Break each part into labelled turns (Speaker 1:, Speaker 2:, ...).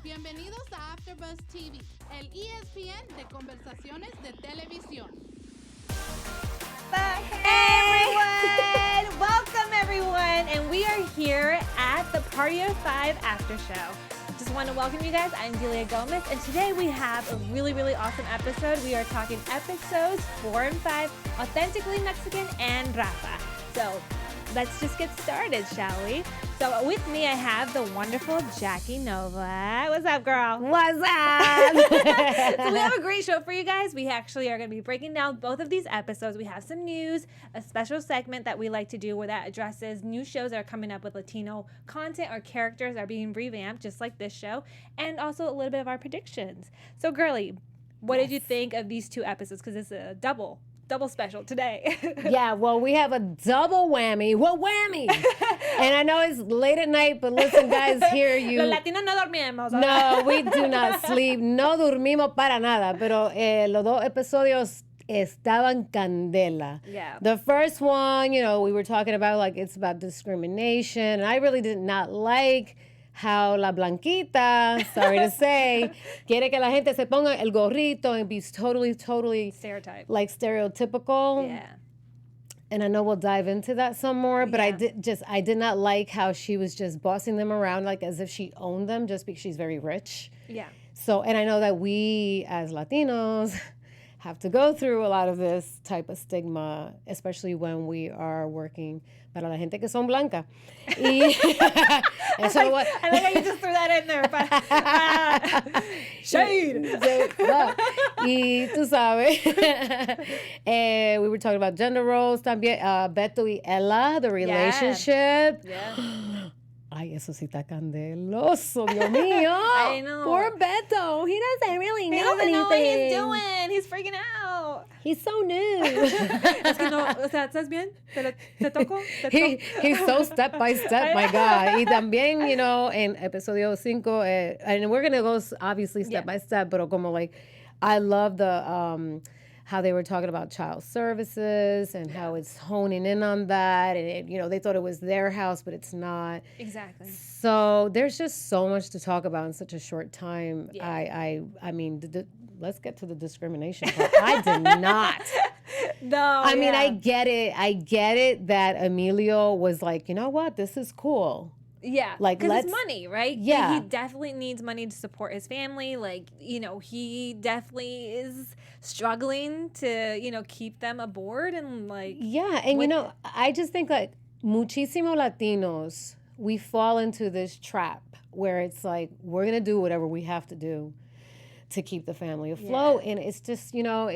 Speaker 1: Bienvenidos a AfterBuzz TV, el ESPN de conversaciones de televisión.
Speaker 2: Hey everyone! Welcome everyone! And we are here at the Party of Five after show. Just want to welcome you guys. I'm Delia Gomez, and today we have a really, really awesome episode. We are talking episodes 4 and 5, Authentically Mexican and Rafa. So let's just get started, shall we? So with me, I have the wonderful Jackie Nova. What's up, girl?
Speaker 3: What's up?
Speaker 2: So we have a great show for you guys. We actually are going to be breaking down both of these episodes. We have some news, a special segment that we like to do where that addresses new shows that are coming up with Latino content or characters that are being revamped, just like this show, and also a little bit of our predictions. So, girly, what did you think of these two episodes? Because it's a double special today.
Speaker 3: Yeah, well, we have a double whammy. What whammy? And I know it's late at night, but listen, guys, here you.
Speaker 2: Los latinos no dormimos.
Speaker 3: No, we do not sleep. No dormimos para nada. Pero los dos episodios estaban candela.
Speaker 2: Yeah.
Speaker 3: The first one, you know, we were talking about, like, it's about discrimination. And I really did not like how la blanquita, sorry to say, quiere que la gente se ponga el gorrito and be totally
Speaker 2: Stereotype.
Speaker 3: like stereotypical.
Speaker 2: Yeah.
Speaker 3: And I know we'll dive into that some more, but
Speaker 2: Yeah.
Speaker 3: I did not like how she was just bossing them around like as if she owned them just because she's very rich.
Speaker 2: Yeah.
Speaker 3: So, and I know that we as Latinos have to go through a lot of this type of stigma, especially when we are working para la gente que son blanca. Y, and so what?
Speaker 2: I like how you just threw that in there. But, shade.
Speaker 3: Y tú sabes, we were talking about gender roles también. Beto y Ella, the relationship.
Speaker 2: Yeah.
Speaker 3: Ay, eso sí está candeloso, Dios mío.
Speaker 2: I know.
Speaker 3: Poor Beto. He doesn't really know
Speaker 2: He doesn't
Speaker 3: anything.
Speaker 2: know what he's doing. He's freaking out.
Speaker 3: He's so new.
Speaker 2: Es que no, o sea, ¿estás bien? ¿Te toco?
Speaker 3: He's so step by step, my God. Y también, you know, en episodio 5, and we're going to go obviously step by step, pero como like, I love the, how they were talking about child services and how it's honing in on that. And, it, you know, they thought it was their house, but it's not.
Speaker 2: Exactly.
Speaker 3: So there's just so much to talk about in such a short time.
Speaker 2: Yeah.
Speaker 3: I mean, let's get to the discrimination part. I did not.
Speaker 2: No.
Speaker 3: I mean, I get it that Emilio was like, you know what, this is cool.
Speaker 2: Yeah,
Speaker 3: like,
Speaker 2: because it's money, right?
Speaker 3: Yeah.
Speaker 2: He definitely needs money to support his family. Like, you know, he definitely is struggling to, you know, keep them aboard and like.
Speaker 3: Yeah, and you know, I just think like muchísimo Latinos, we fall into this trap where it's like, we're going to do whatever we have to do to keep the family afloat. And it's just, you know,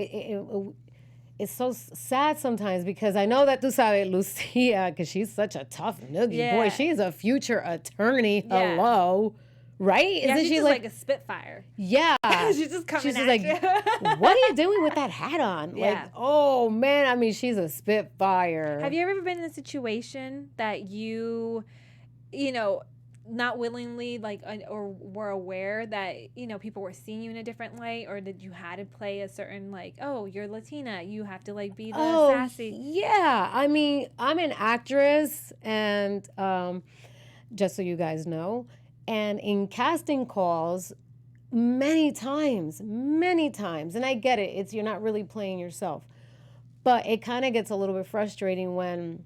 Speaker 3: it's so sad sometimes because I know that tú sabes, Lucia, because she's such a tough noogie.
Speaker 2: Yeah.
Speaker 3: Boy, she's a future attorney. Hello. Right?
Speaker 2: Yeah,
Speaker 3: Isn't
Speaker 2: she's
Speaker 3: she
Speaker 2: just like a spitfire.
Speaker 3: Yeah.
Speaker 2: She's just coming
Speaker 3: She's
Speaker 2: at
Speaker 3: like,
Speaker 2: you.
Speaker 3: what are you doing with that hat on?
Speaker 2: Yeah.
Speaker 3: Like, oh, man, I mean, she's a spitfire.
Speaker 2: Have you ever been in a situation that you know, not willingly like or were aware that, you know, people were seeing you in a different light, or that you had to play a certain like, oh, you're Latina, you have to like be the sassy?
Speaker 3: Yeah. I mean, I'm an actress, and just so you guys know, and in casting calls, many times, and I get it, it's you're not really playing yourself, but it kind of gets a little bit frustrating when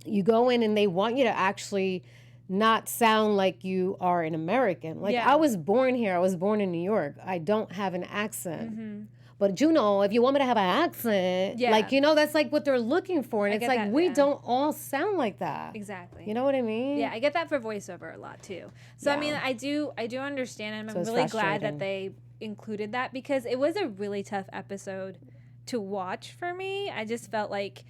Speaker 3: you go in and they want you to actually not sound like you are an American. Like, I was born here. I was born in New York. I don't have an accent.
Speaker 2: Mm-hmm.
Speaker 3: But, you know, if you want me to have an accent, like, you know, that's like what they're looking for. And it's like, we don't all sound like that.
Speaker 2: Exactly.
Speaker 3: You know what I mean?
Speaker 2: Yeah, I get that for voiceover a lot too. So, I mean, I do understand, and I'm really glad that they included that because it was a really tough episode to watch for me. I just felt like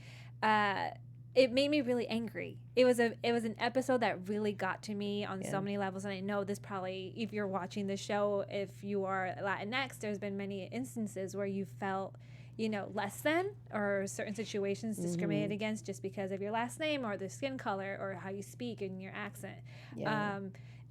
Speaker 2: it made me really angry. It was an episode that really got to me on so many levels, and I know this probably, if you're watching the show, if you are Latinx, there's been many instances where you felt, you know, less than, or certain situations discriminated against just because of your last name or the skin color or how you speak and your accent.
Speaker 3: Yeah.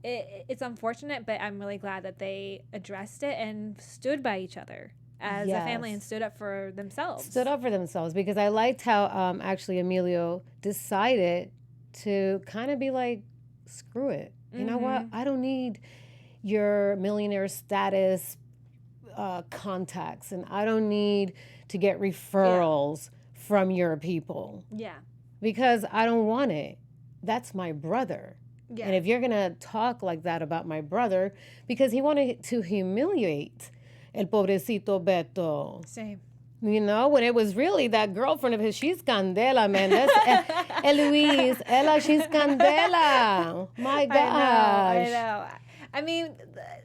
Speaker 2: It's unfortunate, but I'm really glad that they addressed it and stood by each other as a family and stood up for themselves.
Speaker 3: Stood up for themselves, because I liked how actually Emilio decided to kind of be like, screw it. You know what? I don't need your millionaire status contacts, and I don't need to get referrals from your people.
Speaker 2: Yeah.
Speaker 3: Because I don't want it. That's my brother.
Speaker 2: Yeah.
Speaker 3: And if you're going to talk like that about my brother, because he wanted to humiliate el pobrecito Beto.
Speaker 2: Same.
Speaker 3: You know, when it was really that girlfriend of his, she's candela, man. That's Luis, Ella, she's candela. My gosh.
Speaker 2: I know. I mean,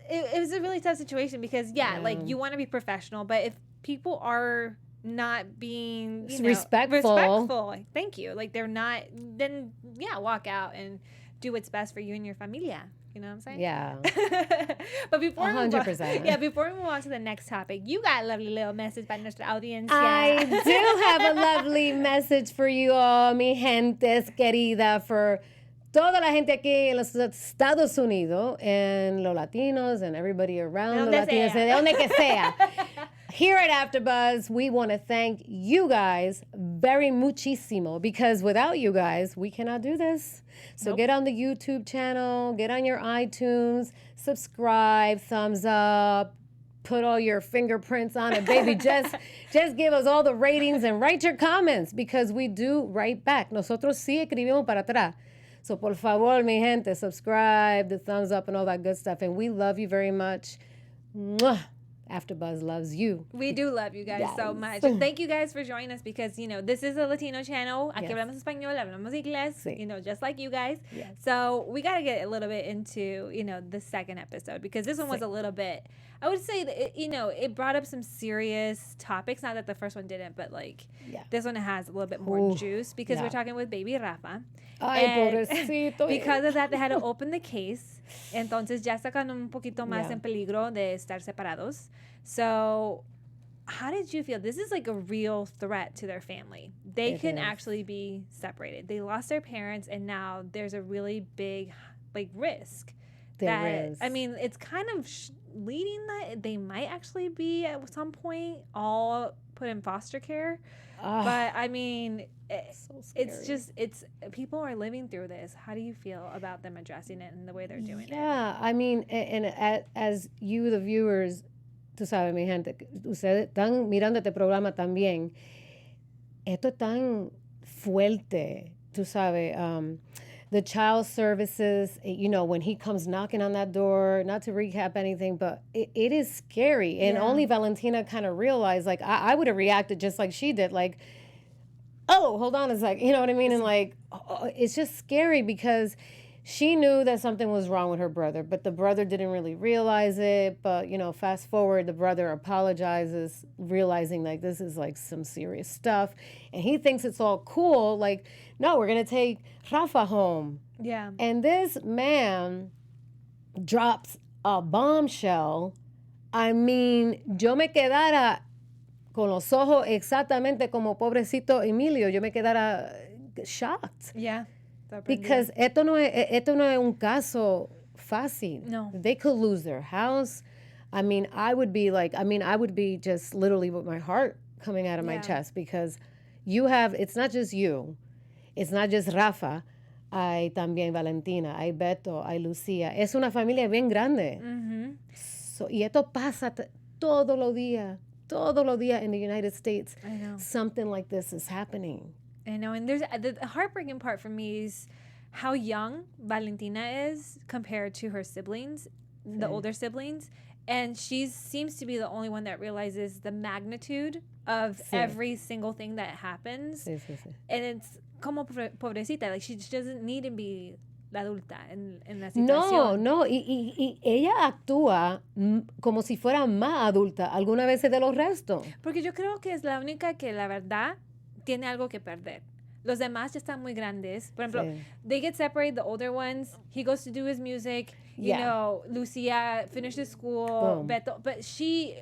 Speaker 2: it was a really tough situation because, like, you want to be professional, but if people are not being respectful, thank you. Like, they're not, then, walk out and do what's best for you and your familia. You know what I'm saying?
Speaker 3: Yeah.
Speaker 2: But before
Speaker 3: 100%.
Speaker 2: Before we move on to the next topic, you got a lovely little message para nuestra audiencia.
Speaker 3: I do have a lovely message for you all, mi gentes querida, for toda la gente aquí en los Estados Unidos, and los latinos, and everybody around los latinos, de donde que sea. Here at AfterBuzz, we want to thank you guys very muchísimo, because without you guys, we cannot do this. So get on the YouTube channel, get on your iTunes, subscribe, thumbs up, put all your fingerprints on it, baby. Just give us all the ratings and write your comments, because we do write back. Nosotros sí escribimos para atrás. So por favor, mi gente, subscribe, the thumbs up, and all that good stuff. And we love you very much. Mwah. AfterBuzz loves you.
Speaker 2: We do love you guys so much. And thank you guys for joining us, because, this is a Latino channel. Aquí hablamos español, hablamos inglés,
Speaker 3: Sí.
Speaker 2: Just like you guys.
Speaker 3: Yes.
Speaker 2: So we got to get a little bit into, the second episode, because this one was a little bit, I would say that, it brought up some serious topics. Not that the first one didn't, but this one has a little bit more juice, because we're talking with baby Rafa.
Speaker 3: Ay, pobrecito.
Speaker 2: Because of that, they had to open the case. Entonces ya sacan un poquito más en peligro de estar separados. So how did you feel? This is like a real threat to their family. They can actually be separated. They lost their parents, and now there's a really big risk.
Speaker 3: There is.
Speaker 2: I mean, it's kind of leading that they might actually be at some point all put in foster care. But I mean, it's people are living through this. How do you feel about them addressing it and the way they're doing it?
Speaker 3: Yeah, I mean, and as you, the viewers, tú sabes, mi gente, ustedes están mirando este programa también. Esto es tan fuerte, tú sabes. The child services, when he comes knocking on that door, not to recap anything, but it is scary. And only Valentina kind of realized, I would have reacted just like she did, oh, hold on a sec, you know what I mean? And it's just scary, because she knew that something was wrong with her brother, but the brother didn't really realize it. But, fast forward, the brother apologizes, realizing this is some serious stuff. And he thinks it's all cool. No, we're going to take Rafa home.
Speaker 2: Yeah.
Speaker 3: And this man drops a bombshell. I mean, yo me quedara con los ojos exactamente como pobrecito Emilio. Yo me quedara shocked.
Speaker 2: Yeah.
Speaker 3: Because esto no es un caso fácil.
Speaker 2: No.
Speaker 3: They could lose their house. I mean, I would be just literally with my heart coming out of my chest, because it's not just you. It's not just Rafa. Hay también Valentina, hay Beto, hay Lucía. Es una familia bien grande.
Speaker 2: Mm-hmm.
Speaker 3: So, y esto pasa todos los días in the United States.
Speaker 2: I know.
Speaker 3: Something like this is happening.
Speaker 2: I know, and there's the heartbreaking part for me is how young Valentina is compared to her siblings, the older siblings, and she seems to be the only one that realizes the magnitude of every single thing that happens.
Speaker 3: Sí.
Speaker 2: And it's como pobrecita, she doesn't need to be la adulta en la situación.
Speaker 3: No, y ella actúa como si fuera más adulta algunas veces de los restos.
Speaker 2: Porque yo creo que es la única que la verdad tiene algo que perder. Los demás ya están muy grandes. Por ejemplo, they get separated, the older ones. He goes to do his music. You know, Lucia finishes school. Beto, but she's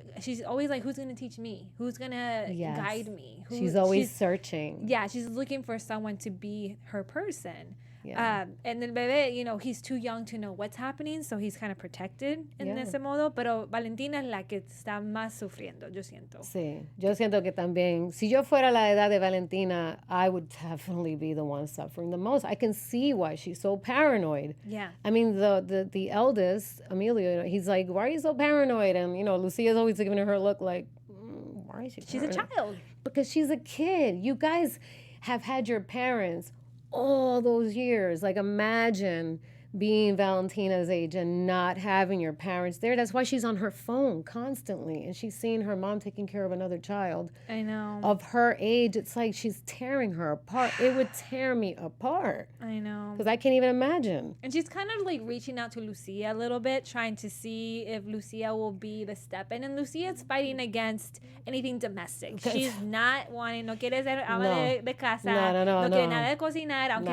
Speaker 2: always who's going to teach me? Who's going to guide me?
Speaker 3: She's always searching.
Speaker 2: Yeah, she's looking for someone to be her person.
Speaker 3: Yeah.
Speaker 2: And el bebé, you know, he's too young to know what's happening, so he's kind of protected en ese modo. Pero Valentina es la que está más sufriendo, yo siento.
Speaker 3: Sí, yo siento que también, si yo fuera la edad de Valentina, I would definitely be the one suffering the most. I can see why she's so paranoid.
Speaker 2: Yeah.
Speaker 3: I mean, the eldest, Emilio, he's like, why are you so paranoid? And, you know, Lucia's always giving her a look like, why is she
Speaker 2: She's
Speaker 3: paranoid?
Speaker 2: a child.
Speaker 3: Because she's a kid. You guys have had your parents all those years. Like, imagine being Valentina's age and not having your parents there. That's why she's on her phone constantly. And she's seeing her mom taking care of another child.
Speaker 2: I know.
Speaker 3: Of her age. It's like she's tearing her apart. It would tear me apart.
Speaker 2: I know.
Speaker 3: Because I can't even imagine.
Speaker 2: And she's kind of like reaching out to Lucia a little bit, trying to see if Lucia will be the step in. And Lucia's fighting against anything domestic. She's not wanting, no quiere ser ama de casa. No quiere nada de cocinar. Aunque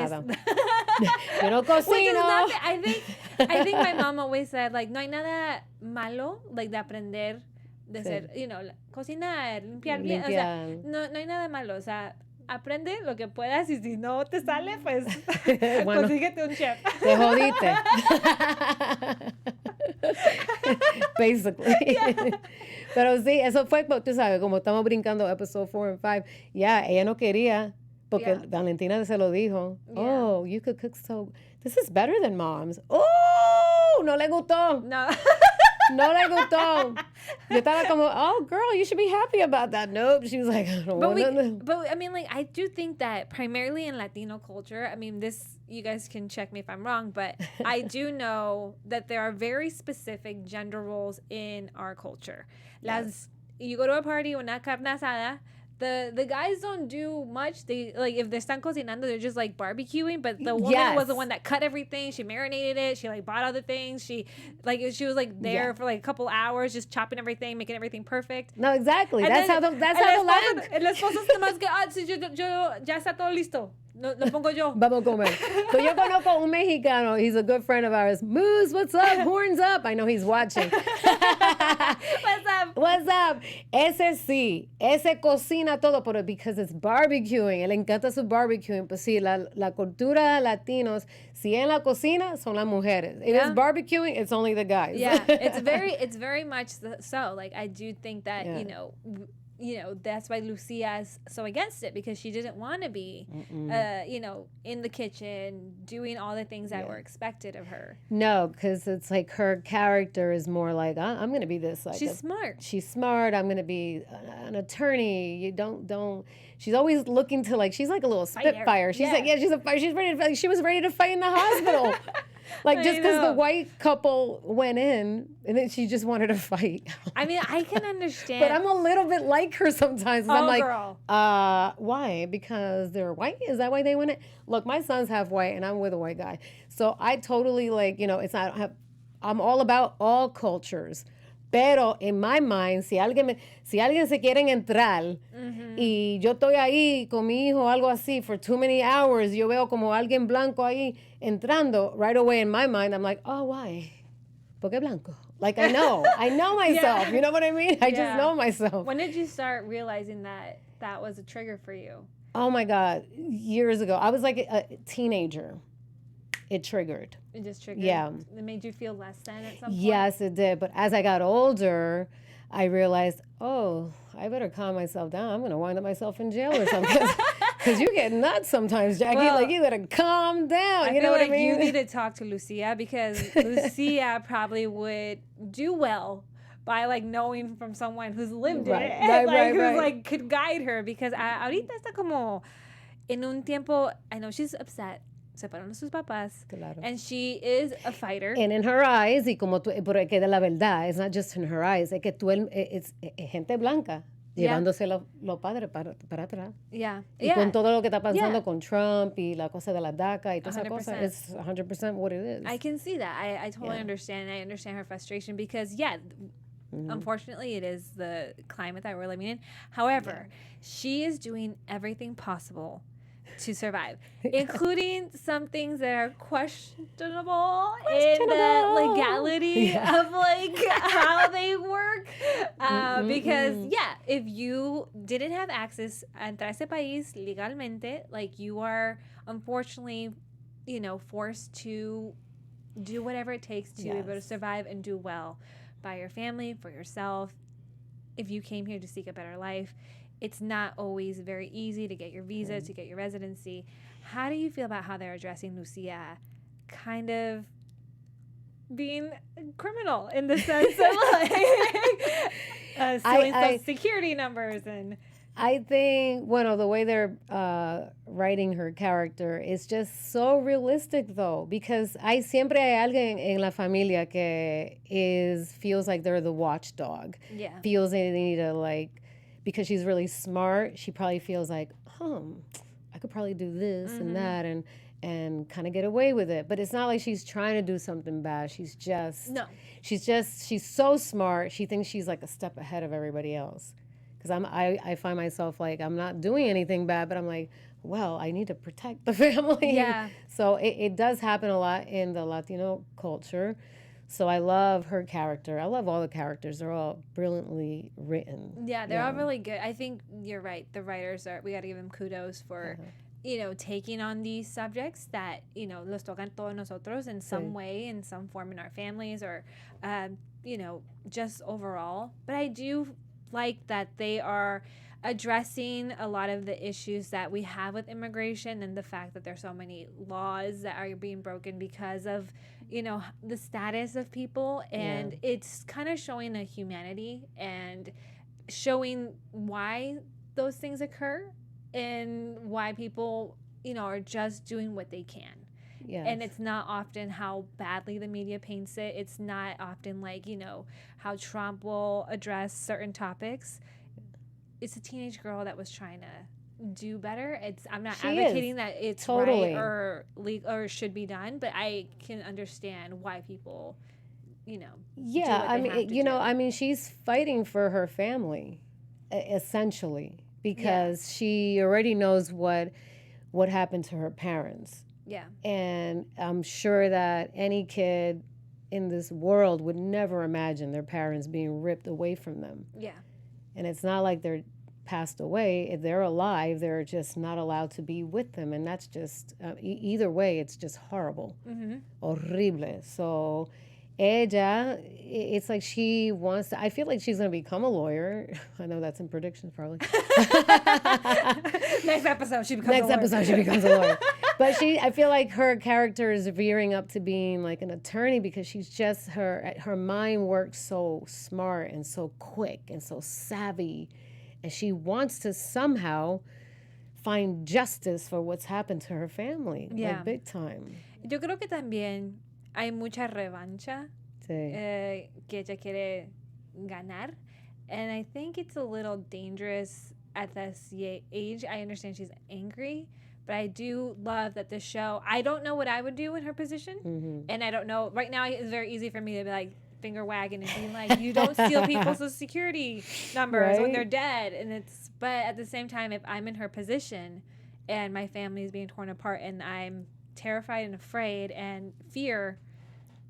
Speaker 3: Yo no cocino.
Speaker 2: I think my mom always said, like, no hay nada malo, like, de aprender, de ser, you know, cocinar, limpiar bien. O sea, no hay nada malo. O sea, aprende lo que puedas y si no te sale, pues, bueno, consíguete un chef.
Speaker 3: Te jodiste. Basically. Yeah. Pero sí, eso fue, tú sabes, como estamos brincando episode 4 and 5, ella no quería. Porque Valentina se lo dijo. Oh, you could cook so... This is better than mom's. Oh, no le gustó.
Speaker 2: No.
Speaker 3: No le gustó. Yo estaba como, oh, girl, you should be happy about that. Nope. She was like, I don't want to.
Speaker 2: But, I mean, like, I do think that primarily in Latino culture, I mean, this, you guys can check me if I'm wrong, but I do know that there are very specific gender roles in our culture. You go to a party, una carne asada, the guys don't do much. They, like, if they're están cocinando, they're just like barbecuing. But the woman was the one that cut everything. She marinated it. She like bought other things. She was like there for like a couple hours, just chopping everything, making everything perfect.
Speaker 3: No, exactly. That's how the land.
Speaker 2: El esposo es más que si yo ya está todo listo. Lo pongo yo.
Speaker 3: Vamos a comer. So yo conozco un mexicano. He's a good friend of ours. Moose, what's up? Horns up. I know he's watching.
Speaker 2: What's up?
Speaker 3: What's up? Ese sí. Ese cocina todo, pero because it's barbecuing. Él encanta su barbecuing. Pues sí, la cultura latinos, si en la cocina, son las mujeres. If it's barbecuing, it's only the guys.
Speaker 2: Yeah, it's very much so. Like, I do think that, you know, that's why Lucia is so against it, because she didn't want to be, you know, in the kitchen doing all the things that were expected of her.
Speaker 3: No, because it's like her character is more like, I'm going to be this. Like
Speaker 2: she's smart.
Speaker 3: She's smart. I'm going to be an attorney. You don't. She's always looking to, like, she's like a little spitfire. She's like, she's ready to fight. She was ready to fight in the hospital. Like, just because the white couple went in, and then she just wanted to fight.
Speaker 2: I mean, I can understand.
Speaker 3: But I'm a little bit like her sometimes. I'm like,
Speaker 2: girl.
Speaker 3: Why? Because they're white? Is that why they went in? Look, my son's half white, and I'm with a white guy. So I totally, like, you know, it's not, I'm all about all cultures. Pero en my mind, si alguien se quieren entrar y yo estoy ahí con mi hijo o algo así for too many hours, yo veo como alguien blanco ahí entrando, right away in my mind, I'm like, oh, why? ¿Por qué blanco? Like, I know myself. You know what I mean? I just know myself.
Speaker 2: When did you start realizing that was a trigger for you?
Speaker 3: Oh my God, years ago. I was like a teenager. It triggered.
Speaker 2: It just triggered?
Speaker 3: Yeah.
Speaker 2: It made you feel less than at some point?
Speaker 3: Yes, it did. But as I got older, I realized, oh, I better calm myself down. I'm going to wind up myself in jail or something. Because you get nuts sometimes, Jackie. Well, like, you gotta calm down. You know what I mean?
Speaker 2: You need to talk to Lucia, because Lucia probably would do well by, like, knowing from someone who's lived it. Right, who's like, could guide her. Because ahorita está como en un tiempo, I know she's upset. Separaron a sus papás. Claro. And she is a fighter.
Speaker 3: And in her eyes, y como tú, pero que de la verdad, it's not just in her eyes, es que tú, es gente blanca, llevándose los padres para atrás.
Speaker 2: Yeah.
Speaker 3: Y con todo lo que está pasando con Trump y la cosa de la DACA y toda esa cosa, it's 100% what it is.
Speaker 2: I can see that. I totally understand. I understand her frustration because, unfortunately, it is the climate that we're living in. However, she is doing everything possible to survive, including some things that are questionable in the legality of, like, how they work. Because, if you didn't have access a entrar a ese país legalmente, like, you are unfortunately forced to do whatever it takes to be able to survive and do well by your family, for yourself. If you came here to seek a better life, it's not always very easy to get your visa, to get your residency. How do you feel about how they're addressing Lucia kind of being a criminal in the sense of stealing Social Security numbers? And
Speaker 3: I think, the way they're writing her character is just so realistic, though, because siempre hay alguien en la familia que feels like they're the watchdog.
Speaker 2: Yeah.
Speaker 3: Feels they need to, because she's really smart, she probably feels like, I could probably do this and that and kind of get away with it. But it's not like she's trying to do something bad. She's so smart, she thinks she's like a step ahead of everybody else. Because I find myself I'm not doing anything bad, but I'm like, well, I need to protect the family.
Speaker 2: Yeah.
Speaker 3: So it does happen a lot in the Latino culture. So I love her character. I love all the characters. They're all brilliantly written.
Speaker 2: Yeah, they're all really good. I think you're right. The writers we got to give them kudos for, taking on these subjects that, los tocan todos nosotros in some way, in some form in our families or, just overall. But I do like that they are addressing a lot of the issues that we have with immigration and the fact that there's so many laws that are being broken because of, the status of people. And it's kind of showing a humanity and showing why those things occur and why people, are just doing what they can.
Speaker 3: Yes.
Speaker 2: And it's not often how badly the media paints it. It's not often how Trump will address certain topics. It's a teenage girl that was trying to do better. I'm not advocating that it's right or legal or should be done, but I can understand why people,
Speaker 3: she's fighting for her family, essentially, because she already knows what happened to her parents.
Speaker 2: Yeah.
Speaker 3: And I'm sure that any kid in this world would never imagine their parents being ripped away from them.
Speaker 2: Yeah.
Speaker 3: And it's not like they're passed away. If they're alive, they're just not allowed to be with them. And that's just, either way, it's just horrible.
Speaker 2: Mm-hmm.
Speaker 3: Horrible. So ella, it's like she wants to, I feel like she's going to become a lawyer. I know that's in predictions probably.
Speaker 2: Next episode, she becomes
Speaker 3: a lawyer. But I feel like her character is veering up to being like an attorney because she's just, her mind works so smart and so quick and so savvy. And she wants to somehow find justice for what's happened to her family. Like big time.
Speaker 2: Yo creo que también hay mucha revancha que ella quiere ganar. And I think it's a little dangerous at this age. I understand she's angry, but I do love that the show, I don't know what I would do in her position.
Speaker 3: Mm-hmm.
Speaker 2: And I don't know, right now it's very easy for me to be like, finger wagging and being like, you don't steal people's Social Security numbers when they're dead. But at the same time, if I'm in her position and my family is being torn apart and I'm terrified and afraid, and fear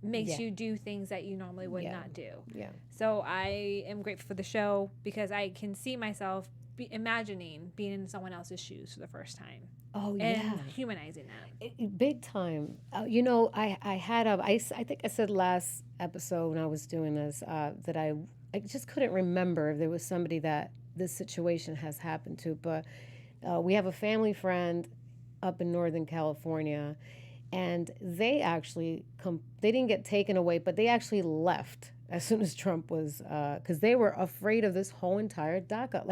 Speaker 2: makes you do things that you normally would not do.
Speaker 3: Yeah.
Speaker 2: So I am grateful for the show because I can see myself imagining being in someone else's shoes for the first time.
Speaker 3: Oh,
Speaker 2: and humanizing that.
Speaker 3: Big time. I think I said last episode when I was doing this that I just couldn't remember if there was somebody that this situation has happened to. But we have a family friend up in Northern California, and they actually, they didn't get taken away, but they actually left as soon as Trump was, because they were afraid of this whole entire DACA.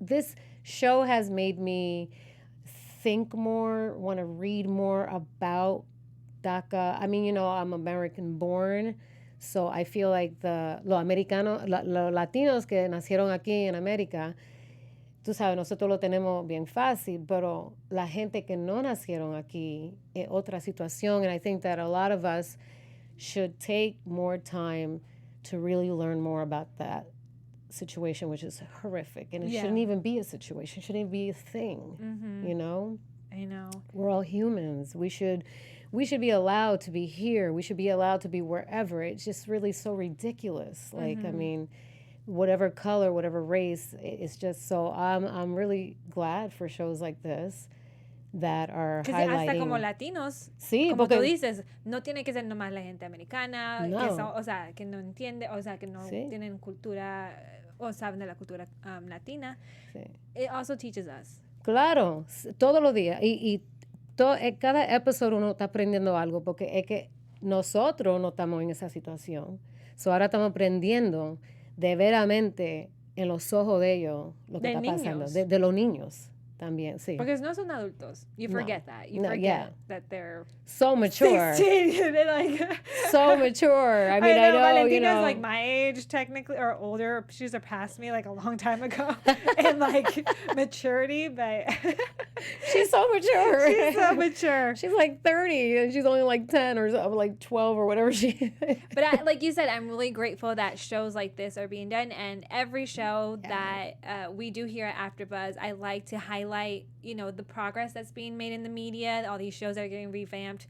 Speaker 3: This show has made me think more, want to read more about DACA. I mean, I'm American born, so I feel like los latinos que nacieron aquí en América, tú sabes, nosotros lo tenemos bien fácil, pero la gente que no nacieron aquí es otra situación. And I think that a lot of us should take more time to really learn more about that situation, which is horrific, and it shouldn't even be a situation, shouldn't even be a thing.
Speaker 2: Mm-hmm. I know
Speaker 3: we're all humans. We should be allowed to be here. We should be allowed to be wherever. It's just really so ridiculous. Like, I mean, whatever color, whatever race, it's just so. I'm really glad for shows like this that are
Speaker 2: highlighting. Hasta como latinos,
Speaker 3: sí,
Speaker 2: como tú dices, no tiene que ser nomás la gente americana,
Speaker 3: no.
Speaker 2: que son, o sea, que no entiende, o sea, que no tienen cultura, o saben de la cultura latina. Sí. It also teaches us.
Speaker 3: Claro, todos los días. Y cada episodio uno está aprendiendo algo, porque es que nosotros no estamos en esa situación. So ahora estamos aprendiendo de veramente en los ojos de ellos lo que está pasando, de los niños. También, sí.
Speaker 2: Porque no son adultos. You forget that. You forget that they're
Speaker 3: so mature.
Speaker 2: 16. They're like
Speaker 3: so mature. I mean, I know
Speaker 2: Valentina's like my age technically, or older. She surpassed me like a long time ago in like maturity, but
Speaker 3: she's so mature.
Speaker 2: She's so mature.
Speaker 3: She's like 30 and she's only like 10 or like 12 or whatever she is.
Speaker 2: But like you said, I'm really grateful that shows like this are being done, and every show that we do here at AfterBuzz, I like to highlight, you know, the progress that's being made in the media, all these shows that are getting revamped.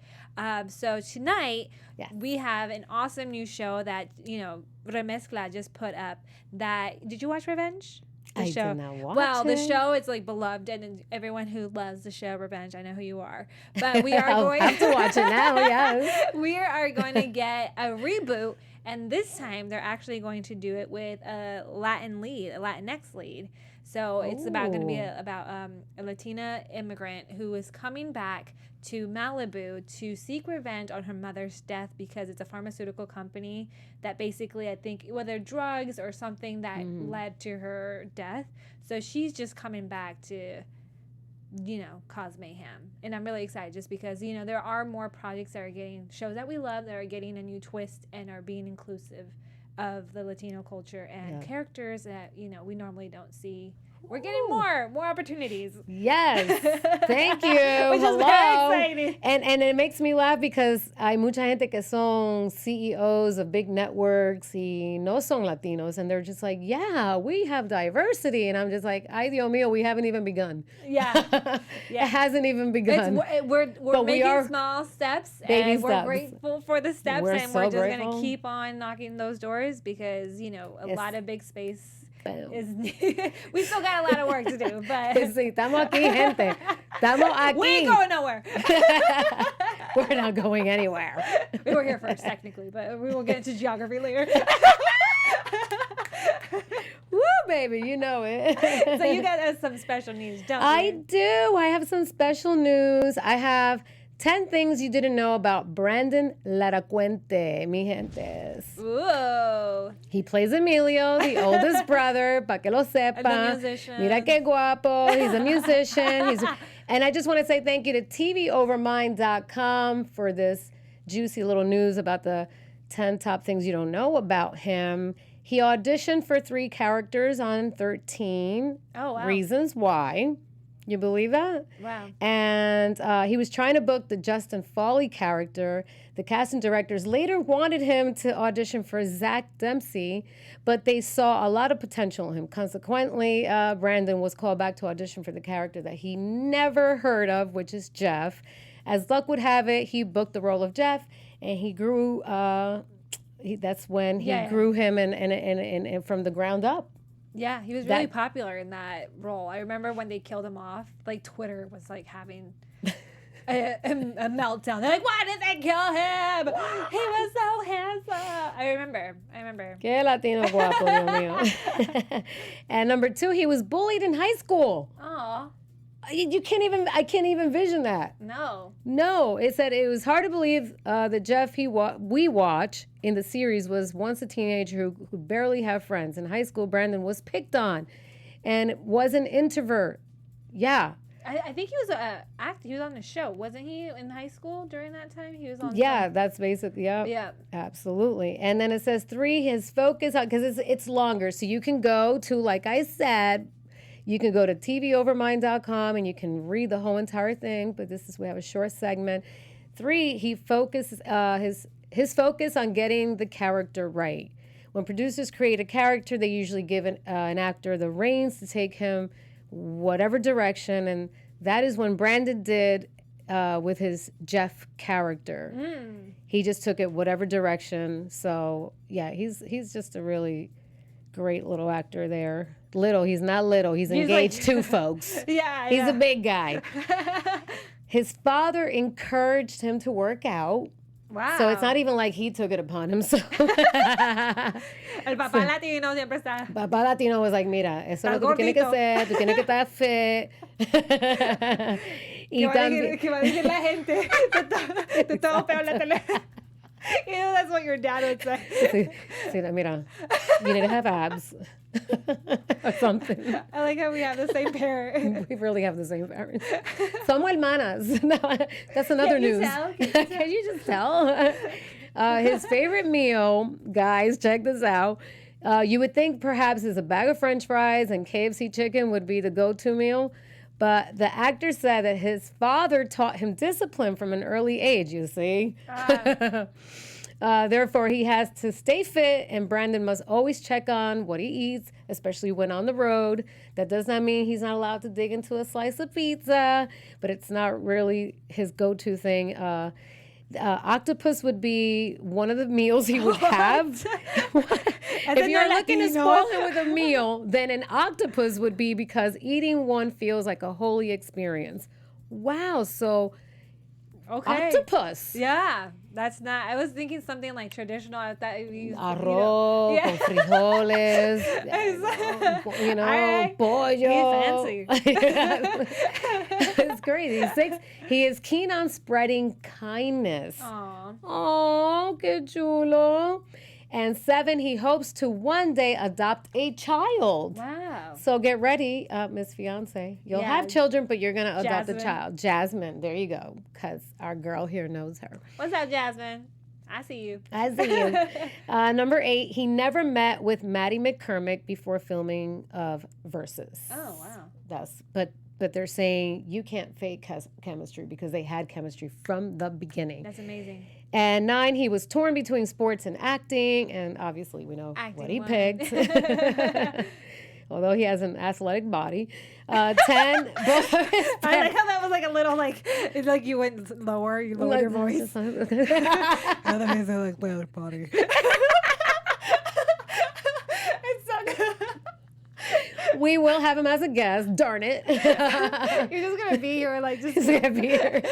Speaker 2: So tonight we have an awesome new show that, you know, Remezcla just put up. Did you watch Revenge?
Speaker 3: I did not watch
Speaker 2: Well,
Speaker 3: it.
Speaker 2: The show is like beloved, and everyone who loves the show Revenge, I know who you are. But we are going
Speaker 3: to watch it now. Yes,
Speaker 2: we are going to get a reboot, and this time they're actually going to do it with a Latinx lead. So it's going to be about a Latina immigrant who is coming back to Malibu to seek revenge on her mother's death, because it's a pharmaceutical company that basically, I think, whether drugs or something that led to her death. So she's just coming back to, you know, cause mayhem. And I'm really excited just because, you know, there are more projects that are getting, shows that we love that are getting a new twist and are being inclusive of the Latino culture and characters that, you know, we normally don't see. We're getting more opportunities.
Speaker 3: Yes. Thank you.
Speaker 2: Which is very exciting.
Speaker 3: And it makes me laugh because hay mucha gente que son CEOs of big networks y no son Latinos, and they're just like, yeah, we have diversity. And I'm just like, ay, Dios mío, we haven't even begun.
Speaker 2: Yeah.
Speaker 3: It hasn't even begun.
Speaker 2: We're making small steps, and we're
Speaker 3: steps.
Speaker 2: Grateful for the steps, and we're just going to keep on knocking those doors because, you know, a lot of big space we still got a lot of work to do, but
Speaker 3: sí, estamos aquí, gente. Estamos aquí.
Speaker 2: We ain't going nowhere.
Speaker 3: We're not going anywhere.
Speaker 2: We were here first, technically, but we will get into geography later.
Speaker 3: Woo, baby, you know it.
Speaker 2: So you got some special news, don't you?
Speaker 3: I do. I have some special news. I have 10 things you didn't know about Brandon Laracuente, mi gentes.
Speaker 2: Ooh.
Speaker 3: He plays Emilio, the oldest brother, pa' que lo sepa.
Speaker 2: The musician.
Speaker 3: Mira que guapo. He's a musician. And I just want to say thank you to TVOvermind.com for this juicy little news about the 10 top things you don't know about him. He auditioned for 3 characters on 13 Reasons Why. You believe that?
Speaker 2: Wow.
Speaker 3: And he was trying to book the Justin Foley character. The casting directors later wanted him to audition for Zach Dempsey, but they saw a lot of potential in him. Consequently, Brandon was called back to audition for the character that he never heard of, which is Jeff. As luck would have it, he booked the role of Jeff, and he grew. That's when he grew him and from the ground up.
Speaker 2: Yeah, he was really popular in that role. I remember when they killed him off, like Twitter was like having a meltdown. They're like, why did they kill him? He was so handsome. I remember.
Speaker 3: Que Latino guapo, Dios mío. And number 2, he was bullied in high school.
Speaker 2: Aw.
Speaker 3: I can't even vision that. No, it said it was hard to believe that Jeff we watch in the series was once a teenager who barely had friends. In high school, Brandon was picked on and was an introvert. Yeah.
Speaker 2: I think he was he was on the show. Wasn't he in high school during that time? He was on
Speaker 3: that's basically, yeah. Absolutely. And then it says 3, his focus on, because it's longer, so you can go to, like I said, you can go to TVOvermind.com and you can read the whole entire thing, but we have a short segment. 3, he focuses his focus on getting the character right. When producers create a character, they usually give an actor the reins to take him whatever direction, and that is when Brandon did with his Jeff character. He just took it whatever direction. So yeah, he's just a really great little actor there. He's not little. He's engaged like, too, folks.
Speaker 2: Yeah.
Speaker 3: He's a big guy. His father encouraged him to work out.
Speaker 2: Wow.
Speaker 3: So it's not even like he took it upon himself.
Speaker 2: El papá latino siempre está.
Speaker 3: Papá latino was like, mira, eso es lo que tú tienes que hacer, tú tienes que estar fit.
Speaker 2: ¿Qué va a decir la gente? Tú estás peor la tele. You know, that's what your dad would say.
Speaker 3: Sí, mira, you need to have abs. Or something.
Speaker 2: I like how we have the same parent.
Speaker 3: We really have the same parents. Somos hermanas. No, that's another news. Can you just tell? His favorite meal, guys, check this out. You would think perhaps is a bag of French fries and KFC chicken would be the go-to meal. But the actor said that his father taught him discipline from an early age, you see. Therefore, he has to stay fit, and Brandon must always check on what he eats, especially when on the road. That does not mean he's not allowed to dig into a slice of pizza, but it's not really his go-to thing. Octopus would be one of the meals he would have. If you're looking to spoil him with a meal, then an octopus would be because eating one feels like a holy experience. Wow, so octopus.
Speaker 2: Yeah, that's not. I was thinking something like traditional. I thought you
Speaker 3: arroz, con frijoles, you know, right. Pollo.
Speaker 2: He's fancy.
Speaker 3: It's crazy. 6, he is keen on spreading kindness.
Speaker 2: Aww.
Speaker 3: Oh, que chulo. And 7, he hopes to one day adopt a child.
Speaker 2: Wow.
Speaker 3: So get ready, Miss Fiance. You'll have children, but you're going to adopt a child. Jasmine, there you go, because our girl here knows her.
Speaker 2: What's up, Jasmine? I see you.
Speaker 3: I see you. Number 8, he never met with Maddie McCormick before filming of Versus.
Speaker 2: Oh, wow.
Speaker 3: But they're saying you can't fake chemistry because they had chemistry from the beginning.
Speaker 2: That's amazing.
Speaker 3: And 9, he was torn between sports and acting, and obviously we know what he picked. Although he has an athletic body. 10, both of his
Speaker 2: I like how that was like a little like, it's like you went lower, you lowered your voice.
Speaker 4: Other hands are like athletic body.
Speaker 2: It's so good.
Speaker 3: We will have him as a guest, darn it.
Speaker 2: You're just going to be here like just.
Speaker 3: He's going to be here.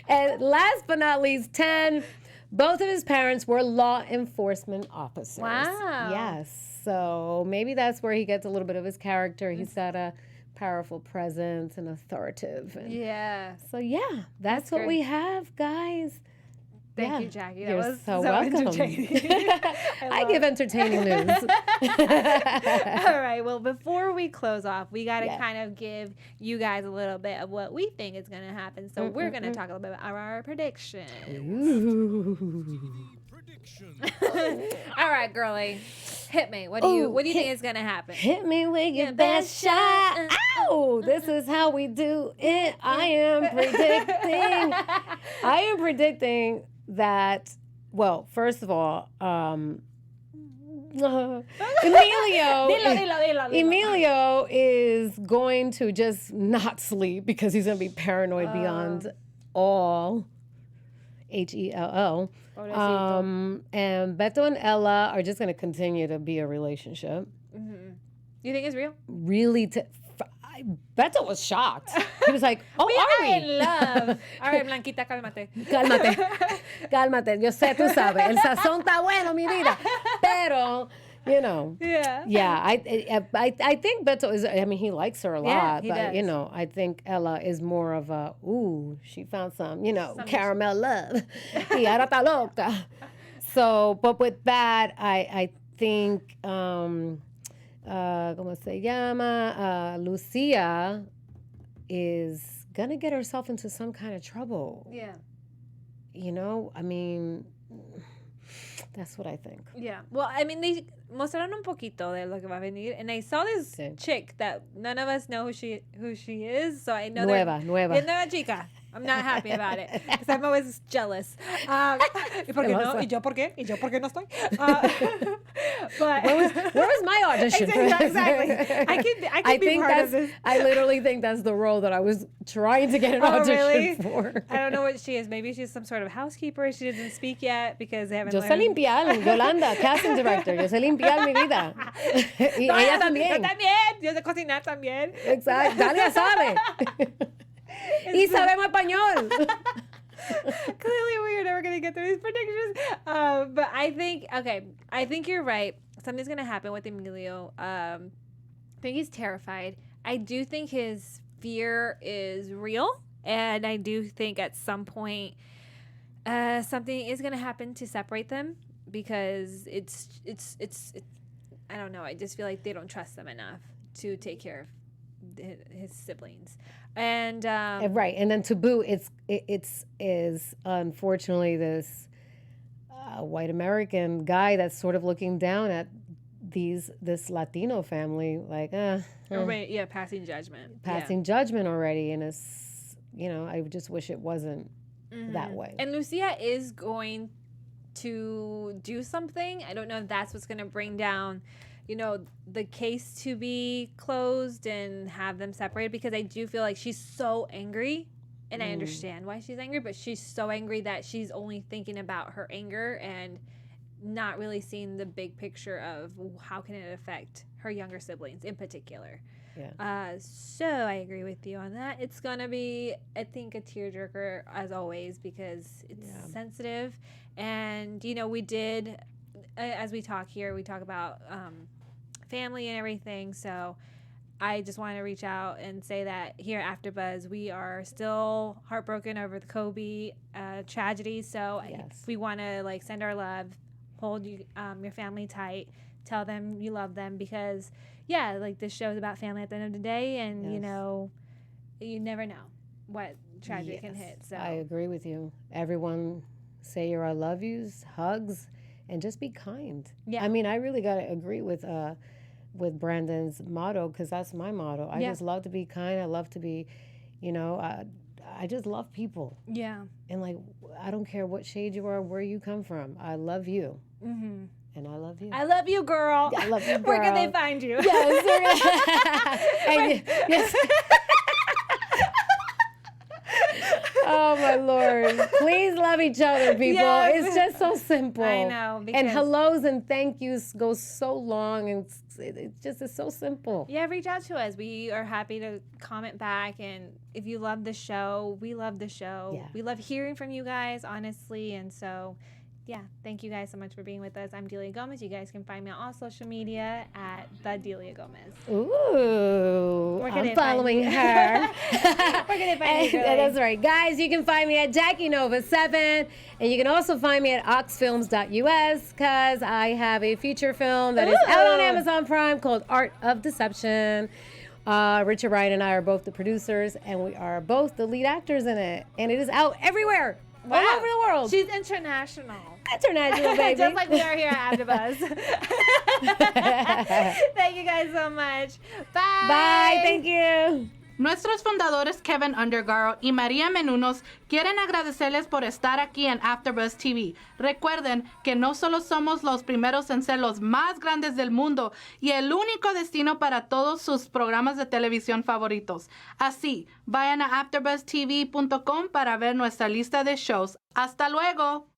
Speaker 3: And last but not least, 10, both of his parents were law enforcement officers.
Speaker 2: Wow.
Speaker 3: Yes. So maybe that's where he gets a little bit of his character. He's got a powerful presence and authoritative. And
Speaker 2: yeah.
Speaker 3: So yeah, that's what we have, guys.
Speaker 2: Thank you, Jackie. That
Speaker 3: You're
Speaker 2: was
Speaker 3: so welcome.
Speaker 2: entertaining.
Speaker 3: I give entertaining news.
Speaker 2: All right. Well, before we close off, we got to kind of give you guys a little bit of what we think is going to happen. So we're going to talk a little bit about our predictions. All right, girlie. Hit me. What do you think is going to happen?
Speaker 3: Hit me with your best shot. Ow! This is how we do it. I am predicting that, well, first of all, Emilio is going to just not sleep because he's going to be paranoid beyond all. Hell. And Beto and Ella are just going to continue to be a relationship.
Speaker 2: Mm-hmm. You think it's real?
Speaker 3: Really? Beto was shocked. He was like, "Oh, are we
Speaker 2: in love?" All right, Blanquita, cálmate.
Speaker 3: Cálmate. Yo sé, tú sabes. El sazón está bueno, mi vida. Pero, you know. Yeah. I think Beto is. I mean, he likes her a lot, but does. You know, I think Ella is more of a she found some, caramel love. Y ahora está loca. So, but with that, I think. ¿Cómo se llama? Lucia is gonna get herself into some kind of trouble.
Speaker 2: Yeah.
Speaker 3: I mean, that's what I think.
Speaker 2: Yeah. Well, I mean, they mostraron un poquito de lo que va a venir, and I saw this chick that none of us know who she is, so I know nueva chica. I'm not happy about it because I'm always jealous. ¿Y por qué no? ¿Y yo por qué? ¿Y yo por qué no estoy? But
Speaker 3: where was my audition?
Speaker 2: Exactly. I could be part of this.
Speaker 3: I literally think that's the role that I was trying to get an audition for.
Speaker 2: I don't know what she is. Maybe she's some sort of housekeeper. She doesn't speak yet because they haven't
Speaker 3: Yo sé limpiar, Yolanda, casting director. Yo sé limpiar mi vida. Y ella también.
Speaker 2: Yo también. Yo sé cocinar también.
Speaker 3: Exacto. Dalia sabe. Y sabemos español.
Speaker 2: Clearly, we are never going to get through these predictions. But I think you're right. Something's going to happen with Emilio. I think he's terrified. I do think his fear is real. And I do think at some point something is going to happen to separate them because it's I don't know. I just feel like they don't trust them enough to take care of his siblings. And
Speaker 3: right, and then to boot, it's unfortunately this white American guy that's sort of looking down at this Latino family, like
Speaker 2: passing
Speaker 3: judgment already, and it's I just wish it wasn't that way.
Speaker 2: And Lucia is going to do something. I don't know if that's what's going to bring down the case to be closed and have them separated, because I do feel like she's so angry, and I understand why she's angry, but she's so angry that she's only thinking about her anger and not really seeing the big picture of how can it affect her younger siblings in particular.
Speaker 3: Yeah.
Speaker 2: So I agree with you on that. It's going to be, I think, a tearjerker as always, because it's sensitive. And, we did, as we talk here, we talk about family and everything. So I just want to reach out and say that here at AfterBuzz, we are still heartbroken over the Kobe tragedy. So if we want to send our love, hold your family tight, tell them you love them, because this show is about family at the end of the day, and you never know what tragedy can hit. So
Speaker 3: I agree with you. Everyone say your I love yous, hugs, and just be kind.
Speaker 2: Yeah.
Speaker 3: I mean, I really got to agree with Brandon's motto, because that's my motto. I just love to be kind. I love to be, I just love people.
Speaker 2: Yeah.
Speaker 3: And I don't care what shade you are, where you come from. I love you.
Speaker 2: Mm-hmm.
Speaker 3: And I love you.
Speaker 2: I love you, girl.
Speaker 3: I love you, girl.
Speaker 2: Where can they find you?
Speaker 3: Yes. Oh, my Lord. Please love each other, people.
Speaker 2: Yes.
Speaker 3: It's just so simple.
Speaker 2: I know.
Speaker 3: And hellos and thank yous go so long, and it's so simple.
Speaker 2: Yeah, reach out to us. We are happy to comment back. And if you love the show, we love the show.
Speaker 3: Yeah.
Speaker 2: We love hearing from you guys, honestly. And so, thank you guys so much for being with us. I'm Delia Gomez. You guys can find me on all social media at the Delia Gomez.
Speaker 3: Ooh, I'm following her.
Speaker 2: Where can they find you, girlie?
Speaker 3: That's right. Guys, you can find me at Jackie Nova 7, and you can also find me at oxfilms.us, because I have a feature film that is out on Amazon Prime called Art of Deception. Richard Ryan and I are both the producers, and we are both the lead actors in it, and it is out everywhere.
Speaker 2: Wow.
Speaker 3: All over the world.
Speaker 2: She's international.
Speaker 3: International, baby.
Speaker 2: Just like we are here at AfterBuzz. Thank you guys so much. Bye.
Speaker 3: Bye. Thank you.
Speaker 1: Nuestros fundadores Keven Undergaro y Maria Menounos quieren agradecerles por estar aquí en AfterBuzz TV. Recuerden que no solo somos los primeros en ser los más grandes del mundo y el único destino para todos sus programas de televisión favoritos. Así, vayan a AfterBuzzTV.com para ver nuestra lista de shows. ¡Hasta luego!